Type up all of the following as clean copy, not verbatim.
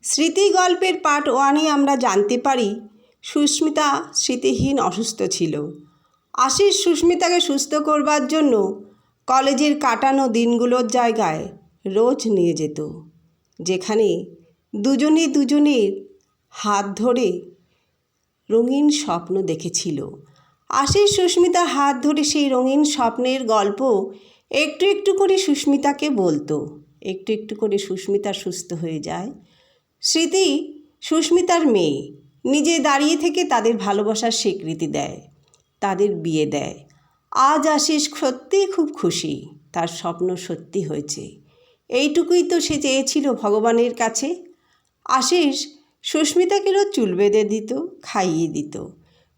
স্মৃতি গল্পের পার্ট 1-এ আমরা জানতে পারি সুস্মিতা স্মৃতিহীন অসুস্থ ছিল। আশিস সুস্মিতাকে সুস্থ করবার জন্য কলেজের কাটানো দিনগুলোর জায়গায় রোজ নিয়ে যেত, যেখানে দুজনের হাত ধরে রঙিন স্বপ্ন দেখেছিল। আশিস সুস্মিতার হাত ধরে সেই রঙিন স্বপ্নের গল্প একটু একটু করে সুস্মিতাকে বলতো। একটু একটু করে সুস্মিতা সুস্থ হয়ে যায়। স্মৃতি সুস্মিতার মেয়ে, নিজে দাঁড়িয়ে থেকে তাদের ভালোবাসার স্বীকৃতি দেয়, তাদের বিয়ে দেয়। আজ আশিস সত্যিই খুব খুশি, তার স্বপ্ন সত্যি হয়েছে। এইটুকুই তো সে চেয়েছিল ভগবানের কাছে। আশিস সুস্মিতাকে রোজ চুল বেঁধে দিত, খাইয়ে দিত।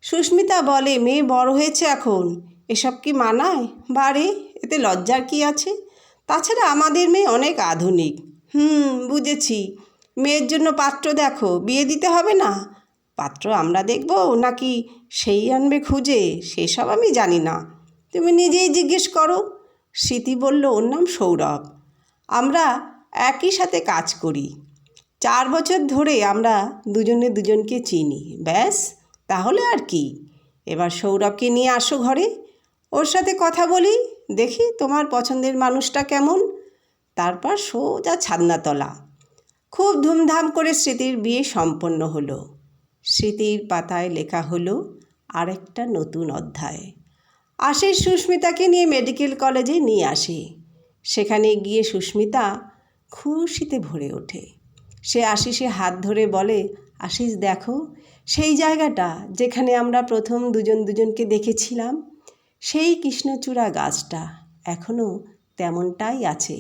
সুস্মিতা বলে, মেয়ে বড় হয়েছে এখন, এসব কি মানায়? বারে, এতে লজ্জার কি আছে? তাছাড়া আমাদের মেয়ে অনেক আধুনিক। বুঝেছি, মেয়ের জন্য পাত্র দেখো, বিয়ে দিতে হবে না। পাত্র আমরা দেখব নাকি সেই আনবে খুঁজে, সেসব আমি জানি না, তুমি নিজেই জিজ্ঞেস করো। স্মৃতি বলল, ওর নাম সৌরভ। আমরা একই সাথে কাজ করি, 4 বছর ধরে আমরা দুজনে দুজনকে চিনি। ব্যাস, তাহলে আর কি। এবার সৌরভকে নিয়ে আসো ঘরে, ওর সাথে কথা বলি, দেখি তোমার পছন্দের মানুষটা কেমন। তারপর সোজা ছাদনাতলা। খুব ধুমধাম করে স্মৃতির বিয়ে সম্পন্ন হলো। স্মৃতির পাতায় লেখা হলো আরেকটা নতুন অধ্যায়। আশিস সুস্মিতাকে নিয়ে মেডিকেল কলেজে নিয়ে আসে। সেখানে গিয়ে সুস্মিতা খুশিতে ভরে ওঠে। সে আশিসে হাত ধরে বলে, আশিস দেখো, সেই জায়গাটা যেখানে আমরা প্রথম দুজনকে দেখেছিলাম, সেই কৃষ্ণচূড়া গাছটা এখনও তেমনটাই আছে।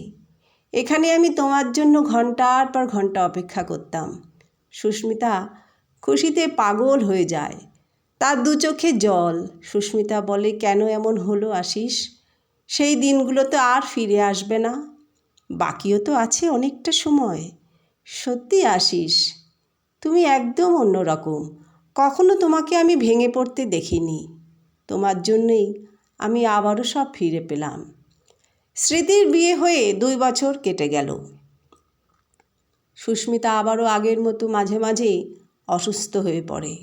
এখানে আমি তোমার জন্য ঘন্টার পর ঘন্টা অপেক্ষা করতাম। সুস্মিতা খুশিতে পাগল হয়ে যায়, তার 2 চোখে জল। সুস্মিতা বলে, কেন এমন হলো আশিস? সেই দিনগুলো তো আর ফিরে আসবে না, বাকিও তো আছে অনেকটা সময়। সত্যি আশিস, তুমি একদম অন্যরকম। কখনো তোমাকে আমি ভেঙে পড়তে দেখিনি। তোমার জন্যই আমি আবারও সব ফিরে পেলাম। স্মৃতির বিয়ে হয়ে 2 বছর কেটে গেল। সুস্মিতা আবারও আগের মতো মাঝে মাঝে অসুস্থ হয়ে পড়ে।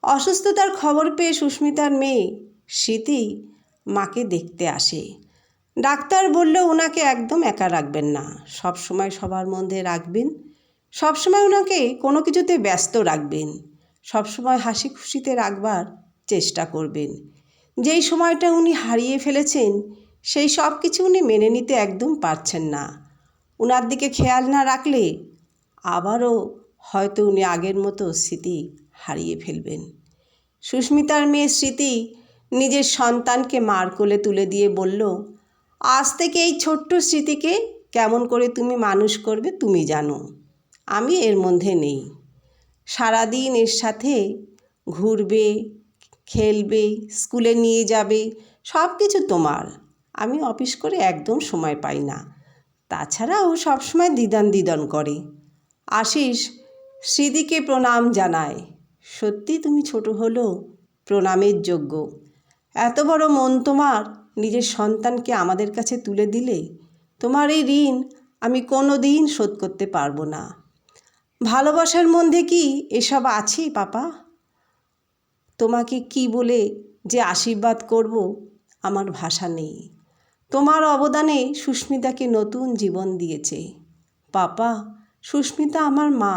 অসুস্থতার খবর পেয়ে সুস্মিতার মেয়ে স্মৃতি মাকে দেখতে আসে। ডাক্তার বলল, ওনাকে একদম একা রাখবেন না, সবসময় সবার মধ্যে রাখবেন, সবসময় ওনাকে কোনো কিছুতে ব্যস্ত রাখবেন, সবসময় হাসি খুশিতে রাখবার চেষ্টা করবেন। যেই সময়টা উনি হারিয়ে ফেলেছেন, সেই সব কিছু উনি মেনে নিতে একদম পারছেন না। ওনার দিকে খেয়াল না রাখলে আবারও হয়তো উনি আগের মতো স্মৃতি হারিয়ে ফেলবেন। সুস্মিতার মেয়ে স্মৃতি নিজের সন্তানকে মার কোলে তুলে দিয়ে বলল, আজ থেকে এই ছোট্ট স্মৃতিকে কেমন করে তুমি মানুষ করবে তুমি জানো, আমি এর মধ্যে নেই। সারাদিন এর সাথে ঘুরবে, খেলবে, স্কুলে নিয়ে যাবে, সব কিছু তোমার। আমি অফিস করে একদম সময় পাই না। তাছাড়া ও সবসময় দিদান করে। আশিস স্মৃতিকে প্রণাম জানায়। সত্যি তুমি ছোট হলেও প্রণামের যোগ্য। এত বড় মন তোমার, নিজের সন্তানকে আমাদের কাছে তুলে দিলে। তোমার এই ঋণ আমি কোনো দিন শোধ করতে পারবো না। ভালোবাসার মধ্যে কি এসব আছে পাপা? তোমাকে কি বলে যে আশীর্বাদ করব, আমার ভাষা নেই। তোমার অবদানে সুস্মিতাকে নতুন জীবন দিয়েছে। পাপা, সুস্মিতা আমার মা।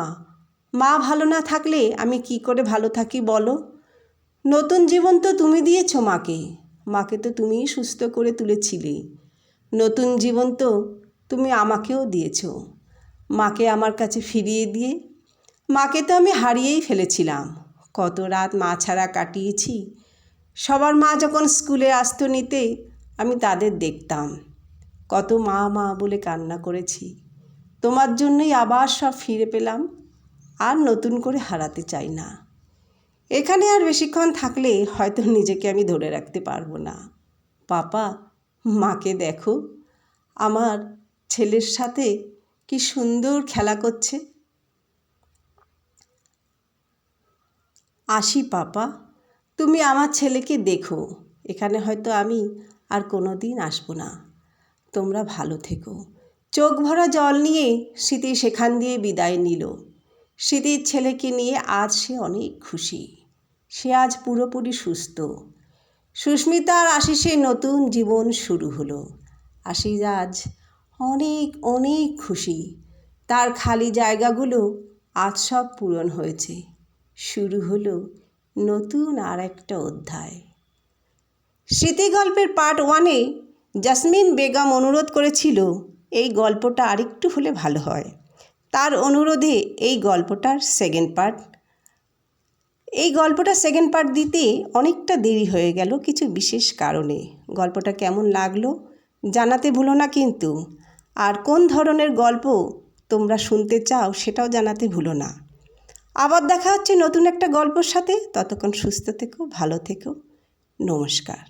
মা ভালো না থাকলে আমি কি করে ভালো থাকি বলো? নতুন জীবন তো তুমি দিয়েছো মাকে। মাকে তো তুমিই সুস্থ করে তুলেছিলে। নতুন জীবন তো তুমি আমাকেও দিয়েছো। মাকে আমার কাছে ফিরিয়ে দিয়ে, মাকে তো আমি হারিয়েই ফেলেছিলাম। কত রাত মা ছাড়া কাটিয়েছি। সবার মা যখন স্কুলে আসতো নিতে, আমি তাদের দেখতাম। কত মা মা বলে কান্না করেছি। তোমার জন্যই আবার সব ফিরে পেলাম, আর নতুন করে হারাতে চাই না। এখানে আর বেশিক্ষণ থাকলে হয়তো নিজেকে আমি ধরে রাখতে পারবো না। পাপা, মাকে দেখো, আমার ছেলের সাথে কি সুন্দর খেলা করছে। আসি পাপা, তুমি আমার ছেলেকে দেখো। এখানে হয়তো আমি আর কোনো দিন আসবো না। তোমরা ভালো থেকো। চোখ ভরা জল নিয়ে স্মৃতি সেখান দিয়ে বিদায় নিল। স্মৃতির ছেলেকে নিয়ে আজ সে অনেক খুশি। সে আজ পুরোপুরি সুস্থ। সুস্মিতা আর আশিসের নতুন জীবন শুরু হলো। আশিস আজ অনেক অনেক খুশি। তার খালি জায়গাগুলো আজ সব পূরণ হয়েছে। শুরু হলো নতুন আর একটা অধ্যায়। স্মৃতি গল্পের পার্ট 1-এ জাসমিন বেগম অনুরোধ করেছিল এই গল্পটা আরেকটু হলে ভালো হয়। তার অনুরোধে এই গল্পটার সেকেন্ড পার্ট দিতে অনেকটা দেরি হয়ে গেল কিছু বিশেষ কারণে। গল্পটা কেমন লাগলো জানাতে ভুলো না কিন্তু। আর কোন ধরনের গল্প তোমরা শুনতে চাও সেটাও জানাতে ভুলো না। আবার দেখা হচ্ছে নতুন একটা গল্পের সাথে। ততক্ষণ সুস্থ থেকো, ভালো থেকো। নমস্কার।